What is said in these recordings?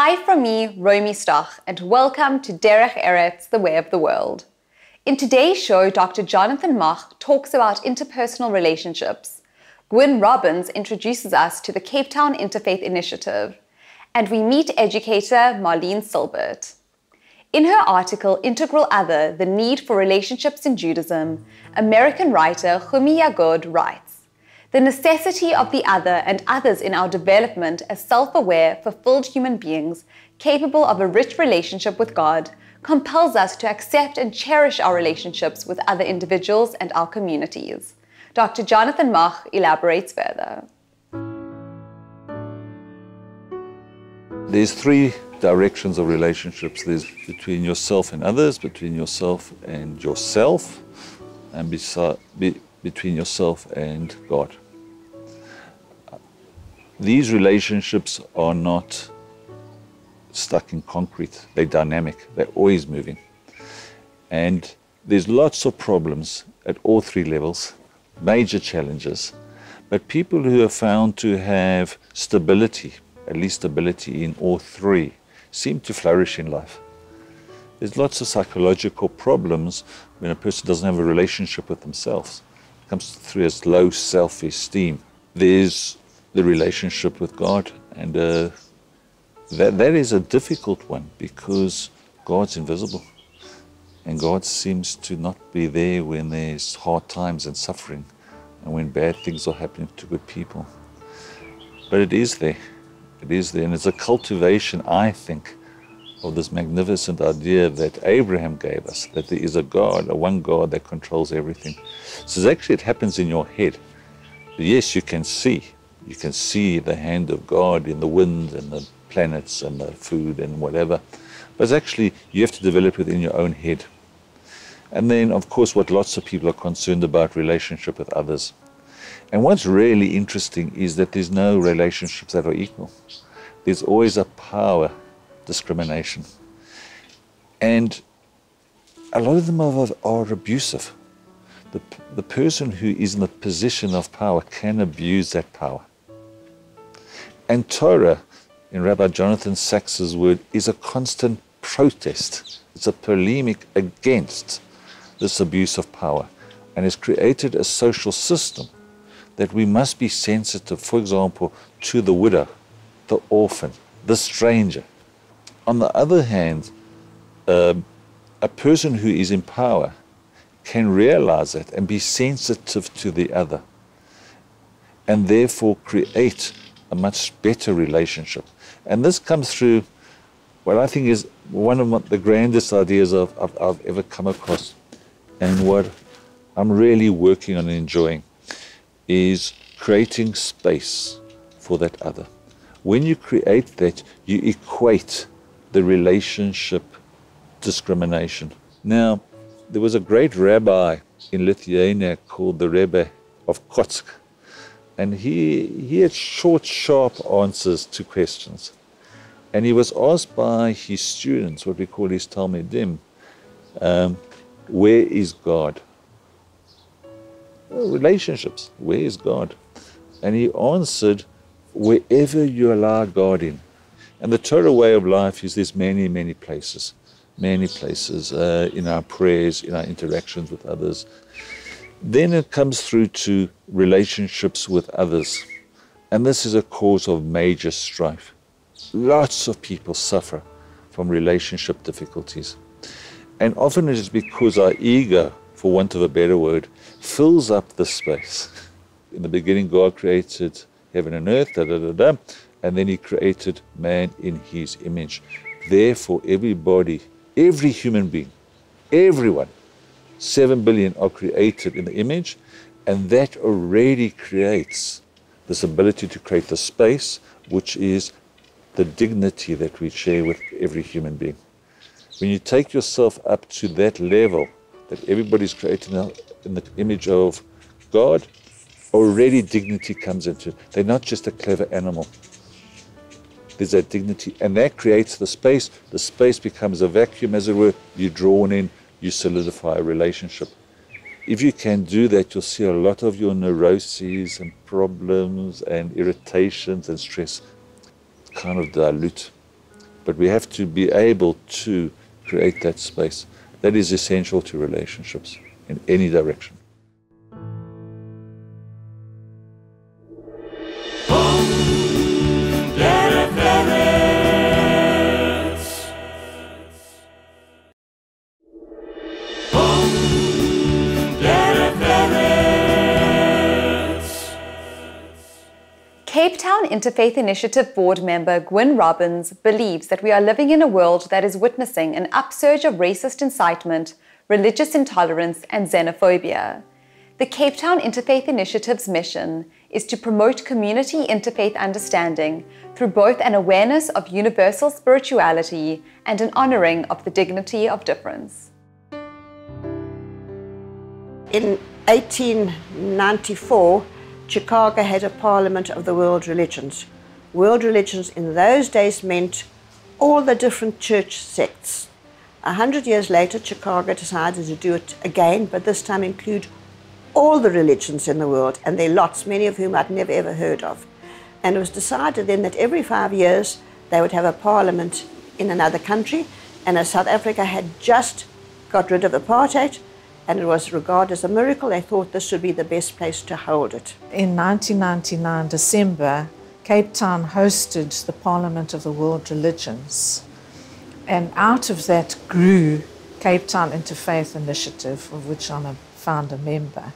Hi from me, Romy Stoch, and welcome to Derech Eretz, the way of the world. In today's show, Dr. Jonathan Mach talks about interpersonal relationships. Gwyn Robbins introduces us to the Cape Town Interfaith Initiative, and we meet educator Marlene Silbert. In her article, Integral Other, The Need for Relationships in Judaism, American writer Chumi Yagod writes, "The necessity of the other and others in our development as self-aware, fulfilled human beings capable of a rich relationship with God compels us to accept and cherish our relationships with other individuals and our communities." Dr. Jonathan Mach elaborates further. There's three directions of relationships. There's between yourself and others, between yourself and yourself, and between yourself and God. These relationships are not stuck in concrete. They're dynamic. They're always moving. And there's lots of problems at all three levels, major challenges. But people who are found to have stability, at least stability in all three, seem to flourish in life. There's lots of psychological problems when a person doesn't have a relationship with themselves. It comes through as low self-esteem. There's the relationship with God, and that is a difficult one because God's invisible, and God seems to not be there when there's hard times and suffering and when bad things are happening to good people. But it is there. It is there, and it's a cultivation, I think, of this magnificent idea that Abraham gave us, that there is a God, a one God that controls everything. So actually it happens in your head. Yes, you can see the hand of God in the wind and the planets and the food and whatever, but it's actually, you have to develop it in your own head. And then, of course, what lots of people are concerned about, relationship with others. And what's really interesting is that there's no relationships that are equal. There's always a power discrimination. And a lot of them are abusive. The person who is in the position of power can abuse that power. And Torah, in Rabbi Jonathan Sacks's word, is a constant protest. It's a polemic against this abuse of power. And has created a social system that we must be sensitive, for example, to the widow, the orphan, the stranger. On the other hand, a person who is in power can realize that and be sensitive to the other, and therefore create a much better relationship. And this comes through what I think is one of the grandest ideas I've ever come across, and what I'm really working on and enjoying, is creating space for that other. When you create that, you equate the relationship discrimination. Now, there was a great rabbi in Lithuania called the Rebbe of Kotsk, and he had short, sharp answers to questions. And he was asked by his students, what we call his Talmidim, where is God? Relationships, where is God? And he answered, wherever you allow God in. And the Torah way of life is there's many, many places in our prayers, in our interactions with others. Then it comes through to relationships with others. And this is a cause of major strife. Lots of people suffer from relationship difficulties. And often it is because our ego, for want of a better word, fills up the space. In the beginning, God created heaven and earth, and then he created man in his image. Therefore, everybody, every human being, everyone, 7 billion are created in the image, and that already creates this ability to create the space, which is the dignity that we share with every human being. When you take yourself up to that level, that everybody's created in the image of God, already dignity comes into it. They're not just a clever animal. There's that dignity, and that creates the space. The space becomes a vacuum, as it were. You're drawn in, you solidify a relationship. If you can do that, you'll see a lot of your neuroses and problems and irritations and stress kind of dilute. But we have to be able to create that space. That is essential to relationships in any direction. Derech Eretz. Derech Eretz. Cape Town Interfaith Initiative board member Gwyn Robbins believes that we are living in a world that is witnessing an upsurge of racist incitement, religious intolerance, and xenophobia. The Cape Town Interfaith Initiative's mission is to promote community interfaith understanding through both an awareness of universal spirituality and an honoring of the dignity of difference. In 1894, Chicago had a Parliament of the World Religions. World religions in those days meant all the different church sects. 100 years later, Chicago decided to do it again, but this time include all the religions in the world, and there are lots, many of whom I'd never ever heard of. And it was decided then that every 5 years they would have a parliament in another country, and as South Africa had just got rid of apartheid, and it was regarded as a miracle, they thought this would be the best place to hold it. In 1999, December, Cape Town hosted the Parliament of the World Religions. And out of that grew Cape Town Interfaith Initiative, of which I'm a founder member.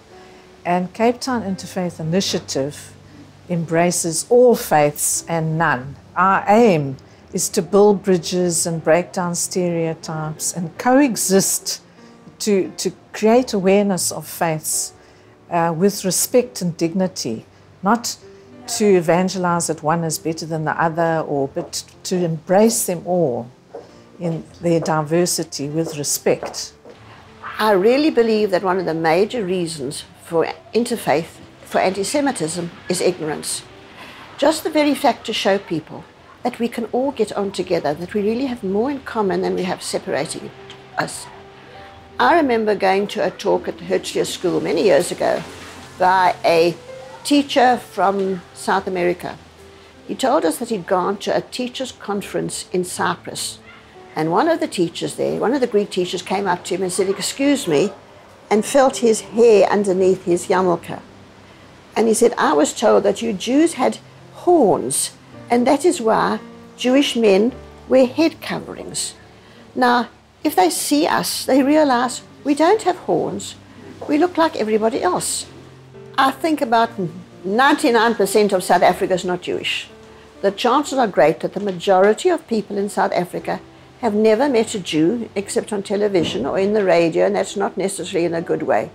And Cape Town Interfaith Initiative embraces all faiths and none. Our aim is to build bridges and break down stereotypes and coexist to create awareness of faiths with respect and dignity, not to evangelize that one is better than the other, but to embrace them all in their diversity with respect. I really believe that one of the major reasons for interfaith, for anti-Semitism, is ignorance. Just the very fact to show people that we can all get on together, that we really have more in common than we have separating us. I remember going to a talk at the Hertzlier School many years ago by a teacher from South America. He told us that he'd gone to a teachers' conference in Cyprus. And one of the teachers there, one of the Greek teachers, came up to him and said, "Excuse me," and felt his hair underneath his yarmulke. And he said, "I was told that you Jews had horns, and that is why Jewish men wear head coverings." Now, if they see us, they realize we don't have horns. We look like everybody else. I think about 99% of South Africa is not Jewish. The chances are great that the majority of people in South Africa have never met a Jew except on television or in the radio, and that's not necessarily in a good way.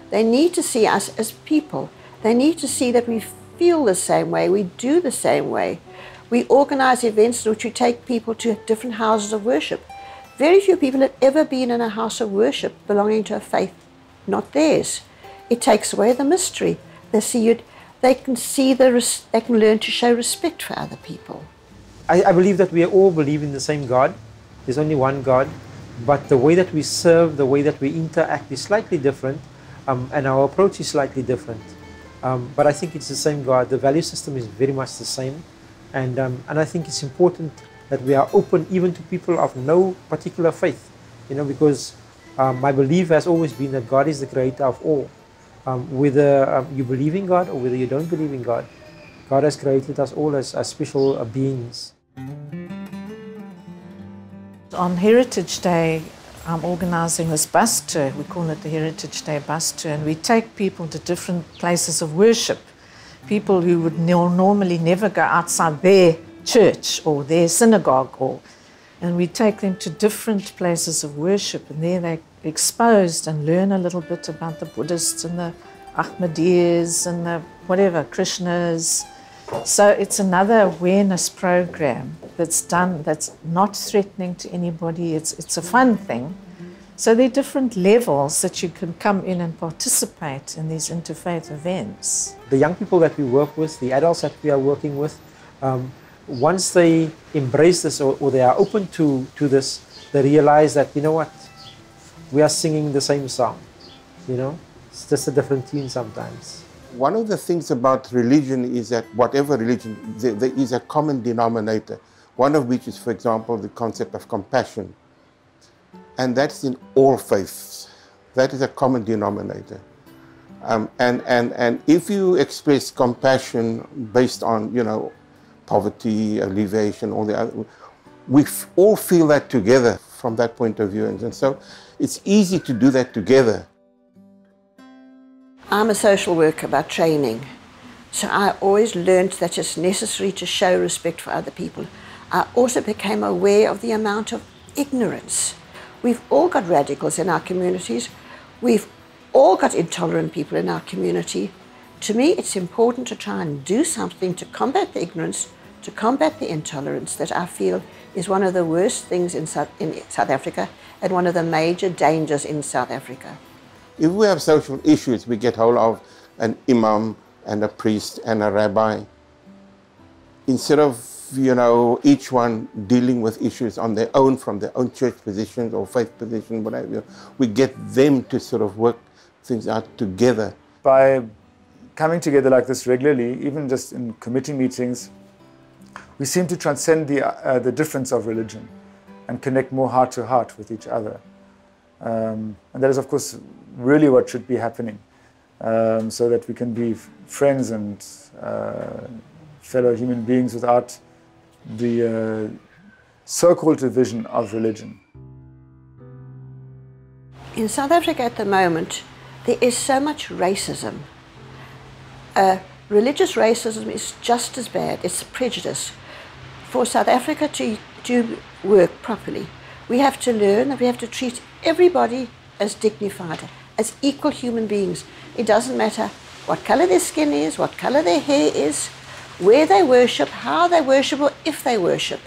They need to see us as people. They need to see that we feel the same way, we do the same way. We organize events in which we take people to different houses of worship. Very few people have ever been in a house of worship belonging to a faith not theirs. It takes away the mystery. They see it, they can learn to show respect for other people. I believe that we all believe in the same God. There's only one God, but the way that we serve, the way that we interact is slightly different, and our approach is slightly different. But I think it's the same God. The value system is very much the same, and I think it's important that we are open even to people of no particular faith, because my belief has always been that God is the creator of all. Whether you believe in God or whether you don't believe in God, God has created us all as special beings. On Heritage Day, I'm organizing this bus tour. We call it the Heritage Day bus tour, and we take people to different places of worship. People who would normally never go outside their church or their synagogue, and we take them to different places of worship, and there they're exposed and learn a little bit about the Buddhists and the Ahmadiyyas and the whatever, Krishnas. So it's another awareness program that's done, that's not threatening to anybody. It's a fun thing. So there are different levels that you can come in and participate in these interfaith events. The young people that we work with, the adults that we are working with, once they embrace this or they are open to this, they realize that, you know what, we are singing the same song, It's just a different tune sometimes. One of the things about religion is that whatever religion, there is a common denominator. one of which is, for example, the concept of compassion. And that's in all faiths. That is a common denominator. And if you express compassion based on, poverty, alleviation, all the other, we all feel that together from that point of view. And so it's easy to do that together. I'm a social worker by training, so I always learned that it's necessary to show respect for other people. I also became aware of the amount of ignorance. We've all got radicals in our communities. We've all got intolerant people in our community. To me, it's important to try and do something to combat the ignorance, to combat the intolerance that I feel is one of the worst things in South Africa and one of the major dangers in South Africa. If we have social issues, we get hold of an imam and a priest and a rabbi. Instead of, each one dealing with issues on their own, from their own church positions or faith position, whatever, we get them to sort of work things out together. By coming together like this regularly, even just in committee meetings, we seem to transcend the difference of religion and connect more heart to heart with each other. And that is, of course, really what should be happening, so that we can be friends and fellow human beings without the so-called division of religion. In South Africa at the moment, there is so much racism. Religious racism is just as bad. It's prejudice. For South Africa to work properly, we have to learn that we have to treat everybody as dignified, as equal human beings. It doesn't matter what color their skin is, what color their hair is, where they worship, how they worship, or if they worship.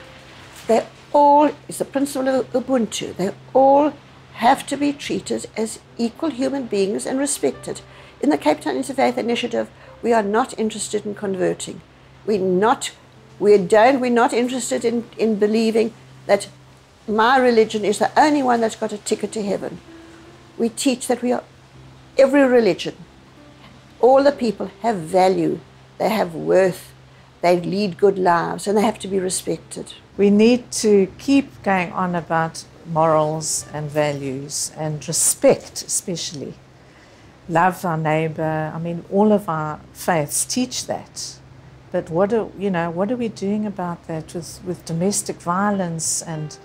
They all, it's the principle of Ubuntu, they all have to be treated as equal human beings and respected. In the Cape Town Interfaith Initiative, we are not interested in converting. We're not interested in believing that my religion is the only one that's got a ticket to heaven. We teach that we are every religion. All the people have value, they have worth, they lead good lives, and they have to be respected. We need to keep going on about morals and values and respect, especially. Love our neighbor. I mean, all of our faiths teach that. But what are we doing about that with domestic violence and,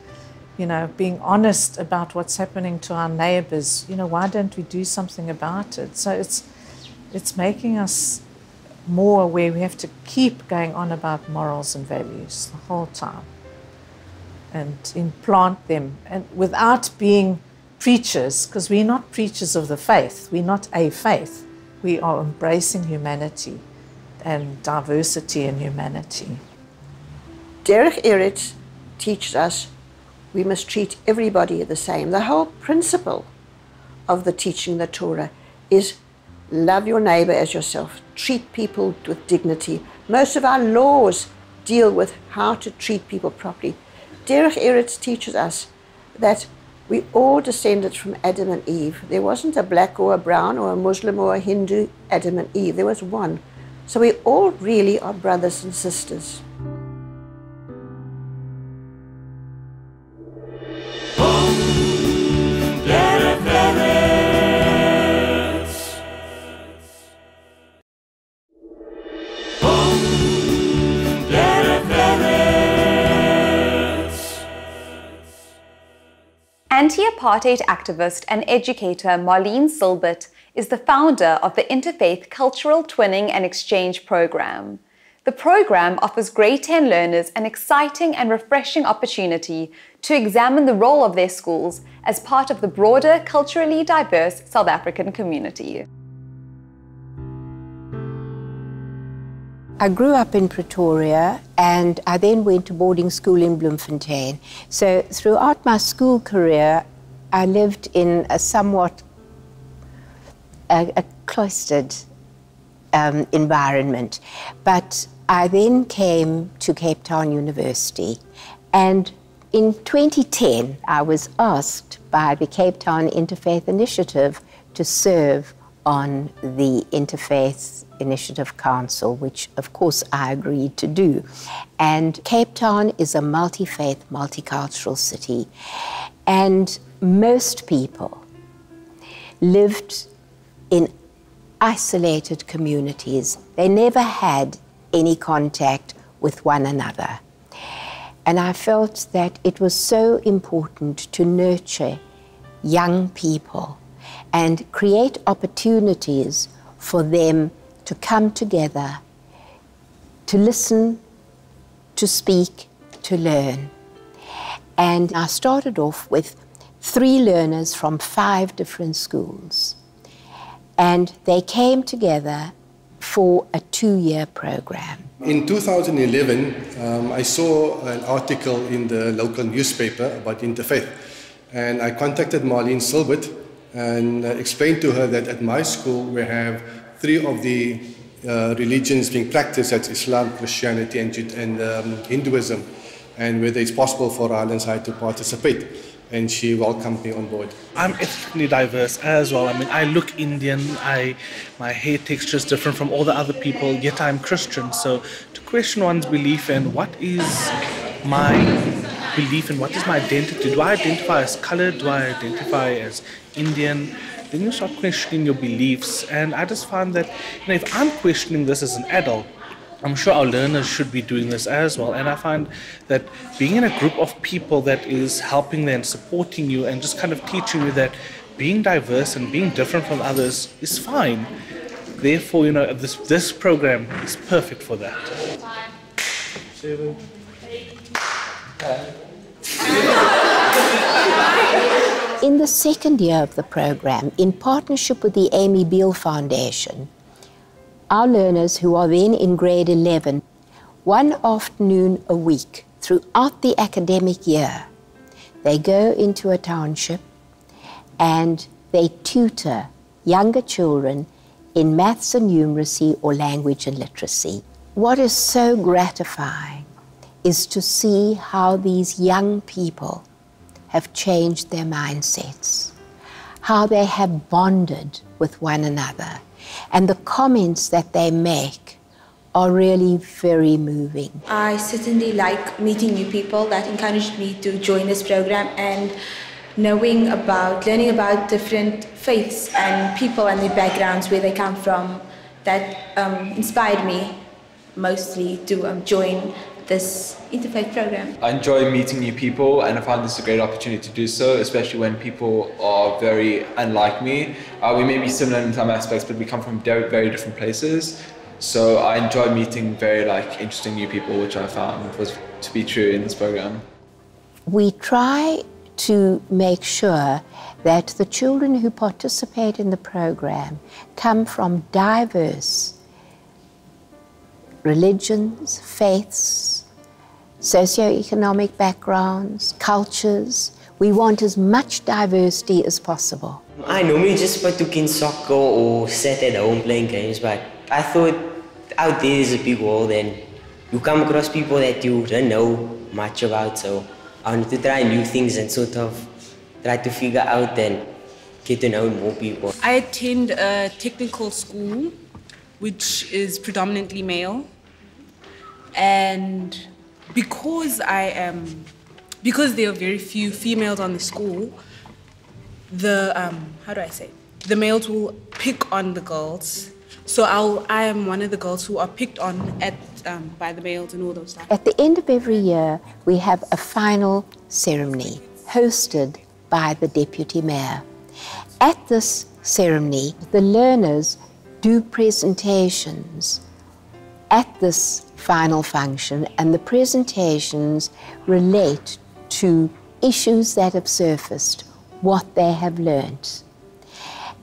being honest about what's happening to our neighbors? Why don't we do something about it? So it's making us more aware. We have to keep going on about morals and values the whole time and implant them, and without being preachers, because we're not preachers of the faith. We're not a faith. We are embracing humanity and diversity in humanity. Derech Eretz teaches us we must treat everybody the same. The whole principle of the teaching the Torah is love your neighbor as yourself. Treat people with dignity. Most of our laws deal with how to treat people properly. Derech Eretz teaches us that we all descended from Adam and Eve. There wasn't a black or a brown or a Muslim or a Hindu Adam and Eve. There was one. So we all really are brothers and sisters. Anti-apartheid activist and educator Marlene Silbert is the founder of the Interfaith Cultural Twinning and Exchange Program. The program offers grade 10 learners an exciting and refreshing opportunity to examine the role of their schools as part of the broader culturally diverse South African community. I grew up in Pretoria and I then went to boarding school in Bloemfontein. So throughout my school career, I lived in a somewhat a cloistered environment. But I then came to Cape Town University, and in 2010, I was asked by the Cape Town Interfaith Initiative to serve on the Interfaith Initiative Council, which of course I agreed to do. And Cape Town is a multi-faith, multicultural city. And most people lived in isolated communities. They never had any contact with one another. And I felt that it was so important to nurture young people and create opportunities for them to come together, to listen, to speak, to learn. And I started off with 3 learners from 5 different schools. And they came together for a 2-year program. In 2011, I saw an article in the local newspaper about interfaith. And I contacted Marlene Silbert and explained to her that at my school we have 3 of the religions being practiced, that's Islam, Christianity and Hinduism, and whether it's possible for Highlands High to participate. And she welcomed me on board. I'm ethnically diverse as well. I mean, I look Indian, my hair texture is different from all the other people, yet I'm Christian. So to question one's belief in what is my belief and what is my identity, do I identify as colored, do I identify as Indian? Then you start questioning your beliefs. And I just found that, if I'm questioning this as an adult, I'm sure our learners should be doing this as well. And I find that being in a group of people that is helping them, supporting you, and just kind of teaching you that being diverse and being different from others is fine. Therefore, this program is perfect for that. 7, 8, 9. In the second year of the program, in partnership with the Amy Beale Foundation, our learners, who are then in grade 11, one afternoon a week throughout the academic year, they go into a township and they tutor younger children in maths and numeracy or language and literacy. What is so gratifying is to see how these young people have changed their mindsets, how they have bonded with one another. And the comments that they make are really very moving. I certainly like meeting new people. That encouraged me to join this program, and learning about different faiths and people and their backgrounds, where they come from, that inspired me mostly to join this interfaith program. I enjoy meeting new people, and I find this a great opportunity to do so, especially when people are very unlike me. We may be similar in some aspects, but we come from very different places. So I enjoy meeting very interesting new people, which I found was to be true in this program. We try to make sure that the children who participate in the program come from diverse religions, faiths, socioeconomic backgrounds, cultures. We want as much diversity as possible. I normally just partook in soccer or sat at home playing games, but I thought out there is a big world and you come across people that you don't know much about, so I wanted to try new things and sort of try to figure out and get to know more people. I attend a technical school which is predominantly male, and because there are very few females on the school, the the males will pick on the girls. So I am one of the girls who are picked on by the males and all those stuff. At the end of every year, we have a final ceremony hosted by the deputy mayor. At this ceremony, the learners do presentations at this final function, and the presentations relate to issues that have surfaced, what they have learnt.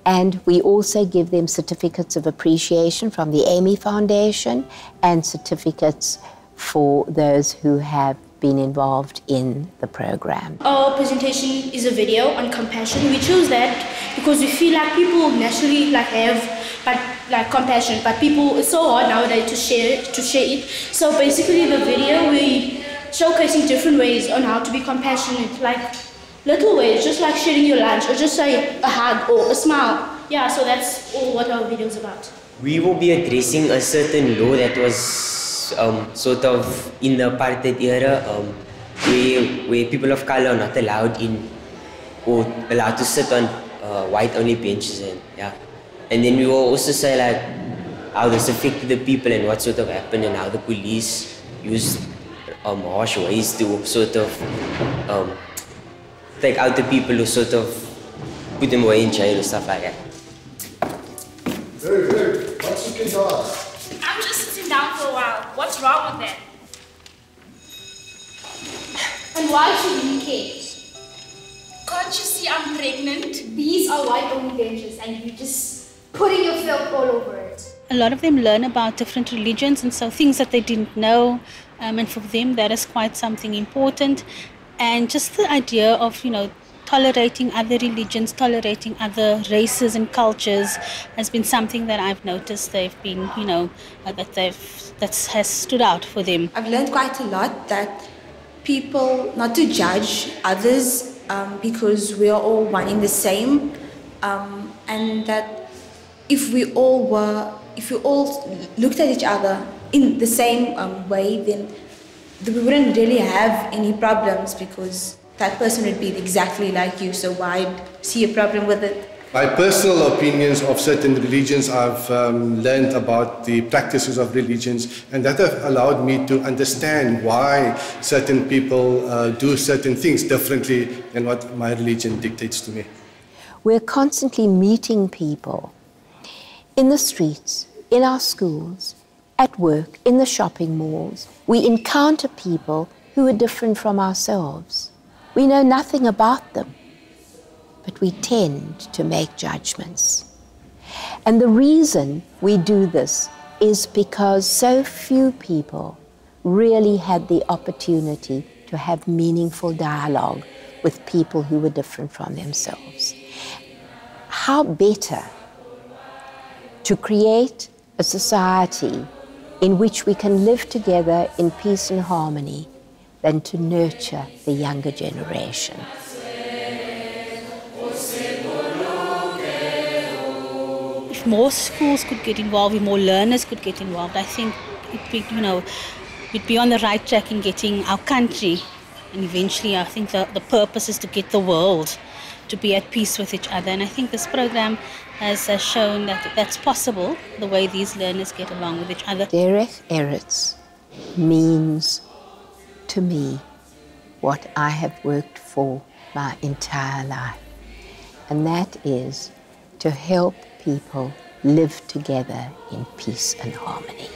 And we also give them certificates of appreciation from the Amy Foundation and certificates for those who have been involved in the program. Our presentation is a video on compassion. We chose that because we feel like people naturally have compassion, but it's so hard nowadays to share it. So basically the video, we showcasing different ways on how to be compassionate, like little ways, just like sharing your lunch, or just say a hug or a smile. Yeah, so that's all what our video is about. We will be addressing a certain law that was sort of in the apartheid era, where people of color are not allowed in or allowed to sit on white-only benches, and then we will also say like how this affected the people and what sort of happened and how the police used harsh ways to sort of take out the people who sort of put them away in jail or stuff like that. Very good. What's your kid ask? I'm just sitting down for a while. What's wrong with that? And why should we care? Can't you see I'm pregnant? These are white-only benches and you're just putting your filth all over it. A lot of them learn about different religions and so things that they didn't know, and for them that is quite something important. And just the idea of, tolerating other religions, tolerating other races and cultures has been something that I've noticed they've been, that has stood out for them. I've learned quite a lot that people not to judge others because we are all one in the same, and that if we all looked at each other in the same way, then we wouldn't really have any problems because that person would be exactly like you, so why see a problem with it? My personal opinions of certain religions, I've learned about the practices of religions, and that have allowed me to understand why certain people do certain things differently than what my religion dictates to me. We're constantly meeting people in the streets, in our schools, at work, in the shopping malls. We encounter people who are different from ourselves. We know nothing about them, but we tend to make judgments. And the reason we do this is because so few people really had the opportunity to have meaningful dialogue with people who were different from themselves. How better to create a society in which we can live together in peace and harmony than to nurture the younger generation. If more schools could get involved, if more learners could get involved, I think we'd be on the right track in getting our country, and eventually I think the purpose is to get the world to be at peace with each other. And I think this program has shown that that's possible, the way these learners get along with each other. Derech Eretz means to me what I have worked for my entire life, and that is to help people live together in peace and harmony.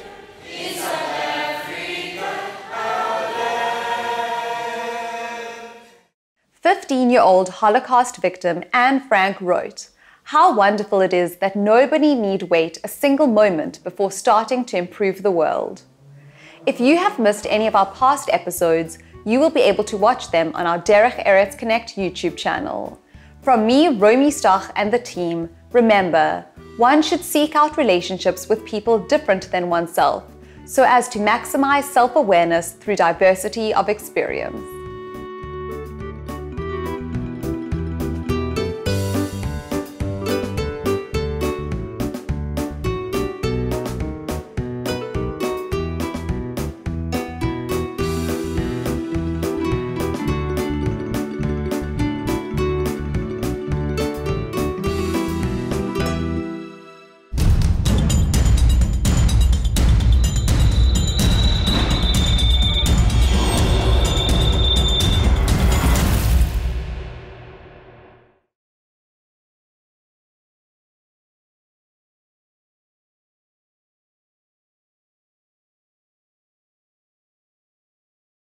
15-year-old Holocaust victim Anne Frank wrote, "How wonderful it is that nobody need wait a single moment before starting to improve the world." If you have missed any of our past episodes, you will be able to watch them on our Derech Eretz Connect YouTube channel. From me, Romy Stach, and the team, remember, one should seek out relationships with people different than oneself, so as to maximize self-awareness through diversity of experience.